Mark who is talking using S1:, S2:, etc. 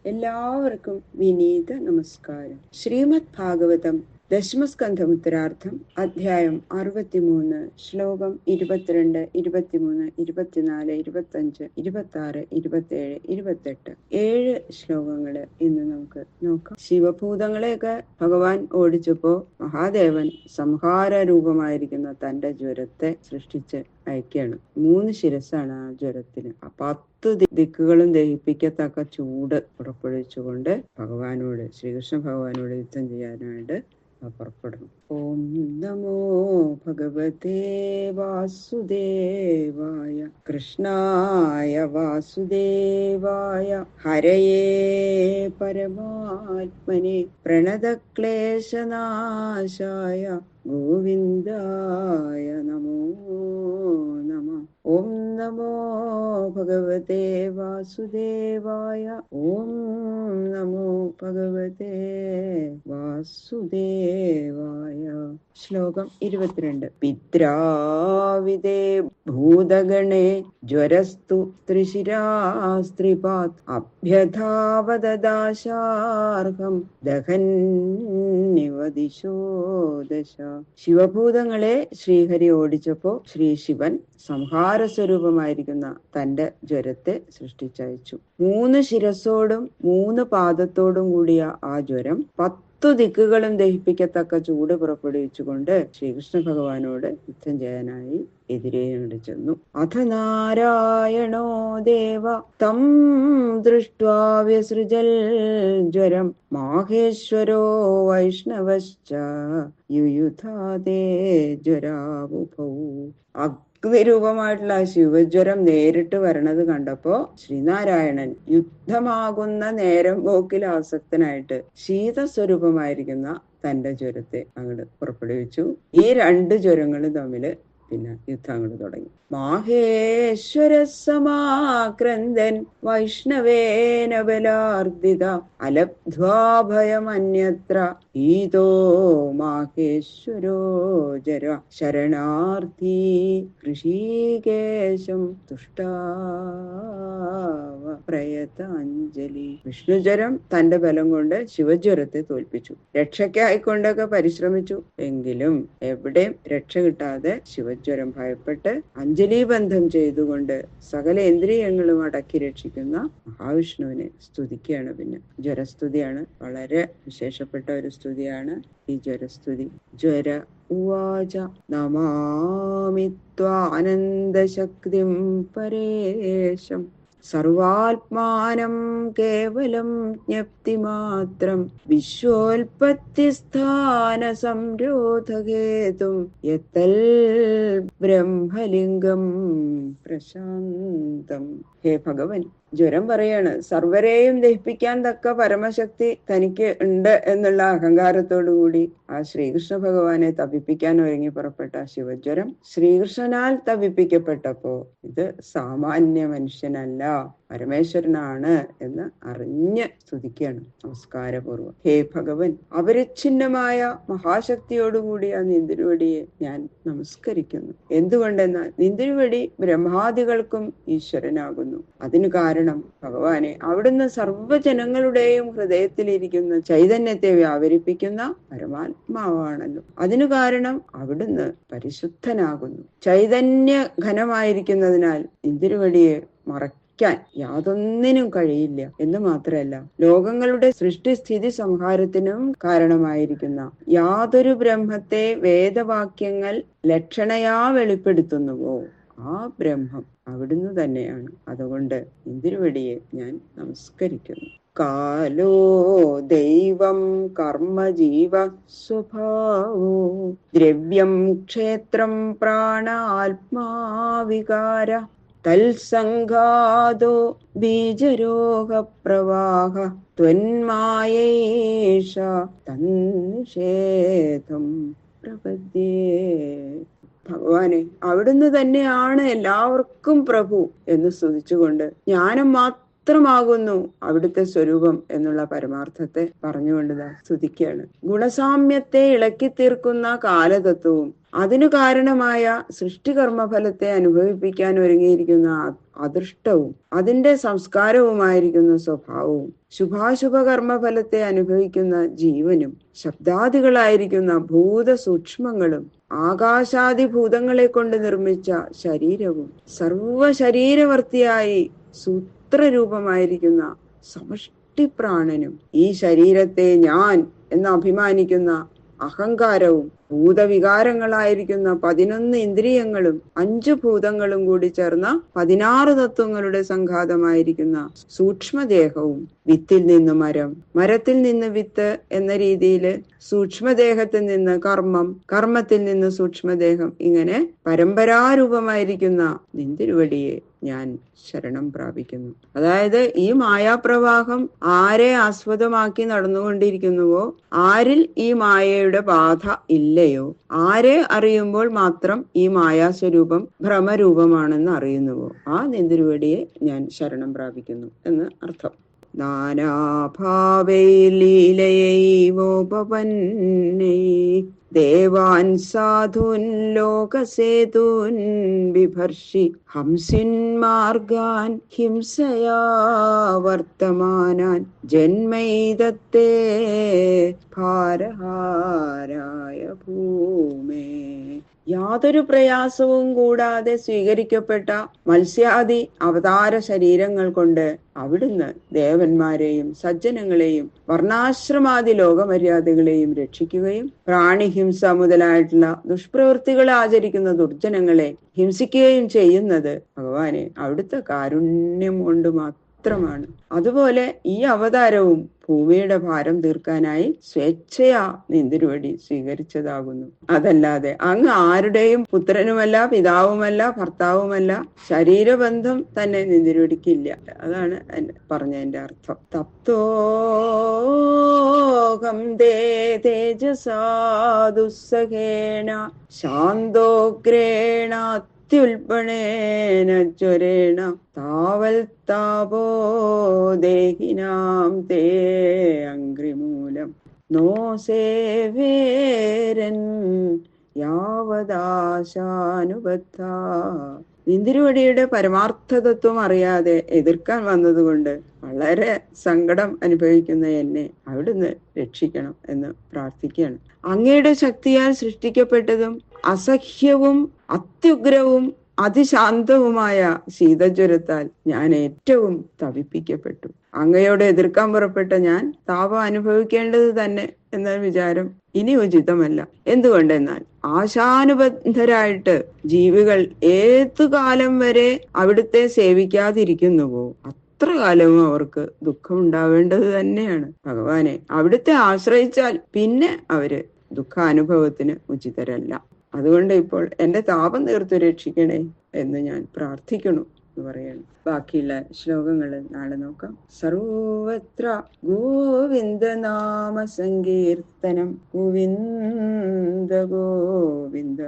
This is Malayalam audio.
S1: എല്ലാവർക്കും വിനീത നമസ്കാരം. ശ്രീമദ് ഭാഗവതം ദശമസ്കന്ധം ഉത്തരാർത്ഥം അധ്യായം 63 ശ്ലോകം 22, 23, 24, 25, 26, 27, 28 7 ശ്ലോകങ്ങള് ഇന്ന് നമുക്ക് നോക്കാം. ശിവഭൂതങ്ങളെയൊക്കെ ഭഗവാൻ ഓടിച്ചപ്പോ മഹാദേവൻ സംഹാര രൂപമായിരിക്കുന്ന തന്റെ ജ്വരത്തെ സൃഷ്ടിച്ച് അയക്കാണ്. 3 ശിരസ്സാണ് ആ ജ്വരത്തിന്. 10 ദിക്കുകളും ദഹിപ്പിക്കത്തക്ക ചൂട് പുറപ്പെടുവിച്ചുകൊണ്ട് ശ്രീകൃഷ്ണ ഭഗവാനോട് യുദ്ധം ചെയ്യാനായിട്ട് പുറപ്പെടുന്നു. ഓം നമോ ഭഗവതേ വാസുദേവായ കൃഷ്ണായ വാസുദേവായ ഹരയേ പരമാത്മനെ പ്രണതക്ലേശനാശായ ഗോവിന്ദായ നമോ നമഃ. ഓം നമോ ഭഗവതേ വാസുദേവായ. ഓം നമോ ഭഗവതേ വാസുദേവായ. ശ്ലോകം 22. പിത്രാവിദേ ഭൂതഗണേ ജ്വരസ്തു ത്രിശിരാസ്ത്രിപാത് അഭ്യധാവദാശാർഹം ദഹന്നിവദിശോ ദശ. ശിവഭൂതങ്ങളെ ശ്രീഹരി ഓടിച്ചപ്പോ ശ്രീ ശിവൻ സംഹാര സ്വരൂപമായിരിക്കുന്ന തന്റെ ജ്വരത്തെ സൃഷ്ടിച്ചയച്ചു. 3 ശിരസ്സോടും 3 പാദത്തോടും കൂടിയ ആ ജ്വരം 10 ദിക്കുകളും ദഹിപ്പിക്കത്തക്ക ചൂട് പുറപ്പെടുവിച്ചുകൊണ്ട് ശ്രീകൃഷ്ണ ഭഗവാനോട് യുദ്ധം ചെയ്യാനായി എതിരേണ്ടി ചെന്നു. അഥ നാരായണോ ദേവ തം ദൃഷ്ട്വാ വ്യസൃജൽ ജ്വരം മാഹേശ്വരോ വൈഷ്ണവശ്ച യുയുധാതേ ജ്വരാവുഭൗ. അഗ്നിരൂപമായിട്ടുള്ള ശിവജ്വരം നേരിട്ട് വരണത് കണ്ടപ്പോ ശ്രീനാരായണൻ യുദ്ധമാകുന്ന നേരം പോക്കിൽ ആസക്തനായിട്ട് ശീതസ്വരൂപമായിരിക്കുന്ന തന്റെ ജ്വരത്തെ അങ്ങോട്ട് പുറപ്പെടുവിച്ചു. ഈ 2 ജ്വരങ്ങളും തമ്മില് പിന്നെ യുദ്ധം അങ്ങോട്ട് തുടങ്ങി. മാഹേശ്വര സമാക്രന്ദൻ വൈഷ്ണവേന ബലാർദിത അലബ്ധ്വാഭയമന്യത്ര ഈതോ മാഹേശ്വരോ ജര ശരണാർത്ഥി ഋഷികേശം തുഷ്ടാവ പ്രയതാഞ്ജലി. വിഷ്ണുജ്വരം തന്റെ ബലം കൊണ്ട് ശിവജ്വരത്തെ തോൽപ്പിച്ചു. രക്ഷയ്ക്കായിക്കൊണ്ടൊക്കെ പരിശ്രമിച്ചു. എങ്കിലും എവിടെയും രക്ഷ കിട്ടാതെ ശിവജ്വരം ഭയപ്പെട്ട് അഞ്ജലീബന്ധം ചെയ്തുകൊണ്ട് സകല ഇന്ദ്രിയങ്ങളും അടക്കി രക്ഷിക്കുന്ന മഹാവിഷ്ണുവിനെ സ്തുതിക്കുകയാണ്. പിന്നെ ജ്വരസ്തുതിയാണ്, വളരെ വിശേഷപ്പെട്ട ഒരു സ്തുതിയാണ് ഈ ജ്വരസ്തുതി. ജ്വര ഉവാച നമാമി ത്വാനന്ദശക്തിം പരേശം സർവാത്മാനം കേവലം ജ്ഞപ്തിമാത്രം വിശ്വോൽപത്തിസ്ഥാന സംരോധകേതും യത്തൽ ബ്രഹ്മലിംഗം പ്രശാന്തം. ഹേ ഭഗവൻ, ജ്വരം പറയാണ്, സർവരെയും ദഹിപ്പിക്കാൻ തക്ക പരമശക്തി തനിക്ക് ഉണ്ട് എന്നുള്ള അഹങ്കാരത്തോടു കൂടി ആ ശ്രീകൃഷ്ണ ഭഗവാനെ തപിപ്പിക്കാൻ ഒരുങ്ങി പുറപ്പെട്ട ശിവജ്വരം ശ്രീകൃഷ്ണനാൽ തപിപ്പിക്കപ്പെട്ടപ്പോ ഇത് സാമാന്യ മനുഷ്യനല്ല, പരമേശ്വരനാണ് എന്ന് അറിഞ്ഞ് സ്തുതിക്കുകയാണ് നമസ്കാരപൂർവ്വം. ഹേ ഭഗവൻ, അപരിച്ഛിന്നമായ മഹാശക്തിയോടുകൂടി ആ നിന്തിരുവടിയെ ഞാൻ നമസ്കരിക്കുന്നു. എന്തുകൊണ്ടെന്നാൽ നിന്തിരുവടി ബ്രഹ്മാദികൾക്കും ഈശ്വരനാകുന്നു. അതിനു കാരണം ഭഗവാനെ അവിടുന്ന് സർവ്വജനങ്ങളുടെയും ഹൃദയത്തിലിരിക്കുന്ന ചൈതന്യത്തെ വ്യാപരിപ്പിക്കുന്ന പരമാത്മാവാണല്ലോ. അതിനു കാരണം അവിടുന്ന് പരിശുദ്ധനാകുന്നു. ചൈതന്യ ഘനമായിരിക്കുന്നതിനാൽ നിന്തിരുവടിയെ മറയ്ക്കാൻ യാതൊന്നിനും കഴിയില്ല എന്ന് മാത്രമല്ല, ലോകങ്ങളുടെ സൃഷ്ടിസ്ഥിതി സംഹാരത്തിനും കാരണമായിരിക്കുന്ന യാതൊരു ബ്രഹ്മത്തെ വേദവാക്യങ്ങൾ ലക്ഷണയാ വെളിപ്പെടുത്തുന്നുവോ ആ ബ്രഹ്മം അവിടുന്ന് തന്നെയാണ്. അതുകൊണ്ട് ഇന്ദിരുവടിയെ ഞാൻ നമസ്കരിക്കുന്നു. കാലോ ദൈവം കർമ്മജീവ സ്വഭാവോ ദ്രവ്യം ക്ഷേത്രം പ്രാണാത്മാവികാര തൽസംഘാതോ ബീജരോഗ പ്രവാഹ ത്വന്മായേഷ തന്നിഷേധം പ്രപദ്യേ. ഭഗവാനെ, അവിടുന്ന് തന്നെയാണ് എല്ലാവർക്കും പ്രഭു എന്ന് സ്തുതിച്ചുകൊണ്ട് ജ്ഞാനം മാത്രം മാത്രമാകുന്നു അവിടുത്തെ സ്വരൂപം എന്നുള്ള പരമാർത്ഥത്തെ പറഞ്ഞുകൊണ്ട് സ്തുതിക്കുകയാണ്. ഗുണസാമ്യത്തെ ഇളക്കി തീർക്കുന്ന കാലതത്വവും അതിനു കാരണമായ സൃഷ്ടികർമ്മഫലത്തെ അനുഭവിപ്പിക്കാൻ ഒരുങ്ങിയിരിക്കുന്ന അദൃഷ്ടവും അതിന്റെ സംസ്കാരവുമായിരിക്കുന്ന സ്വഭാവവും ശുഭാശുഭ കർമ്മഫലത്തെ അനുഭവിക്കുന്ന ജീവനും ശബ്ദാദികളായിരിക്കുന്ന ഭൂതസൂക്ഷ്മങ്ങളും ആകാശാദിഭൂതങ്ങളെ കൊണ്ട് നിർമ്മിച്ച ശരീരവും സർവശരീരവർത്തിയായി സൂത്രരൂപമായിരിക്കുന്ന സമഷ്ടിപ്രാണനും ഈ ശരീരത്തെ ഞാൻ എന്ന് അഭിമാനിക്കുന്ന അഹങ്കാരവും ഭൂതവികാരങ്ങളായിരിക്കുന്ന 11 ഇന്ദ്രിയങ്ങളും 5 ഭൂതങ്ങളും കൂടി ചേർന്ന 16 തത്വങ്ങളുടെ സംഘാതമായിരിക്കുന്ന സൂക്ഷ്മദേഹവും വിത്തിൽ നിന്ന് മരം, മരത്തിൽ നിന്ന് വിത്ത് എന്ന രീതിയിൽ സൂക്ഷ്മദേഹത്തിൽ നിന്ന് കർമ്മം, കർമ്മത്തിൽ നിന്ന് സൂക്ഷ്മദേഹം, ഇങ്ങനെ പരമ്പരാരൂപമായിരിക്കുന്ന നിന്തിരുവടിയെ ഞാൻ ശരണം പ്രാപിക്കുന്നു. അതായത് ഈ മായാപ്രവാഹം ആരെ ആസ്പദമാക്കി നടന്നുകൊണ്ടിരിക്കുന്നുവോ, ആരിൽ ഈ മായയുടെ ബാധ ഇല്ലയോ, ആരെ അറിയുമ്പോൾ മാത്രം ഈ മായാസ്വരൂപം ഭ്രമരൂപമാണെന്ന് അറിയുന്നുവോ, ആ നിന്തിരുവടിയെ ഞാൻ ശരണം പ്രാപിക്കുന്നു എന്ന് അർത്ഥം. നാനാഭാവൈ ലീലയൈവോപപന്നൈ ദേവാൻ സാധുൻ ലോകസേതുൻ ബിഭർഷി ഹംസിന്മാർഗാൻ ഹിംസയാ വർത്തമാനാൻ ജന്മൈദത്തേ ഭാരഹാരായ ഭൂമേ. യാതൊരു പ്രയാസവും കൂടാതെ സ്വീകരിക്കപ്പെട്ട മത്സ്യാദി അവതാര ശരീരങ്ങൾ കൊണ്ട് അവിടുന്ന് ദേവന്മാരെയും സജ്ജനങ്ങളെയും വർണ്ണാശ്രമാദി ലോകമര്യാദകളെയും രക്ഷിക്കുകയും പ്രാണിഹിംസ മുതലായിട്ടുള്ള ദുഷ്പ്രവൃത്തികൾ ആചരിക്കുന്ന ദുർജനങ്ങളെ ഹിംസിക്കുകയും ചെയ്യുന്നത് ഭഗവാനെ അവിടുത്തെ കാരുണ്യം കൊണ്ട് മാത്രമാണ്. അതുപോലെ ഈ അവതാരവും ഭൂമിയുടെ ഭാരം തീർക്കാനായി സ്വേച്ഛയാ നിന്തിരുവടി സ്വീകരിച്ചതാകുന്നു. അതല്ലാതെ അങ്ങ് ആരുടെയും പുത്രനുമല്ല, പിതാവുമല്ല, ഭർത്താവുമല്ല. ശരീരബന്ധം തന്നെ നിന്തിരുവടിക്കില്ല. അതാണ് പറഞ്ഞതിന്റെ അർത്ഥം. തപ്തോഹം തേജസാ ദുസ്സഹേന ശാന്തോഗ്രേണ അത്യുൽപണേന ജ്വരേണ താവൽ താപോ ദേഹിനാം തേ അംഘ്രിമൂലം നോ സേവേരൻ യാവദാശാനുബദ്ധ. നിന്തിരുവടിയുടെ പരമാർത്ഥതത്വം അറിയാതെ എതിർക്കാൻ വന്നതുകൊണ്ട് വളരെ സങ്കടം അനുഭവിക്കുന്ന എന്നെ അവിടുന്ന് രക്ഷിക്കണം എന്ന് പ്രാർത്ഥിക്കുകയാണ്. അങ്ങയുടെ ശക്തിയാൽ സൃഷ്ടിക്കപ്പെട്ടതും അസഹ്യവും അത്യുഗ്രവും അതിശാന്തവുമായ ശീതജ്വരത്താൽ ഞാൻ ഏറ്റവും തപിപ്പിക്കപ്പെട്ടു. അങ്ങയോട് എതിർക്കാൻ പുറപ്പെട്ട ഞാൻ താപം അനുഭവിക്കേണ്ടത് തന്നെ എന്ന വിചാരം ഇനി ഉചിതമല്ല. എന്തുകൊണ്ടെന്നാൽ ആശാനുബന്ധരായിട്ട് ജീവികൾ ഏതുകാലം വരെ അവിടുത്തെ സേവിക്കാതിരിക്കുന്നുവോ അത്ര കാലവും അവർക്ക് ദുഃഖം ഉണ്ടാവേണ്ടത് തന്നെയാണ്. ഭഗവാനെ അവിടുത്തെ ആശ്രയിച്ചാൽ പിന്നെ അവര് ദുഃഖാനുഭവത്തിന് ഉചിതരല്ല. അതുകൊണ്ട് ഇപ്പോൾ എന്റെ താപം തീർത്തു രക്ഷിക്കണേ എന്ന് ഞാൻ പ്രാർത്ഥിക്കണു എന്ന് പറയണം. ബാക്കിയുള്ള ശ്ലോകങ്ങൾ നാളെ നോക്കാം. സർവത്ര ഗോവിന്ദ നാമ സങ്കീർത്തനം ഗോവിന്ദ ഗോവിന്ദ.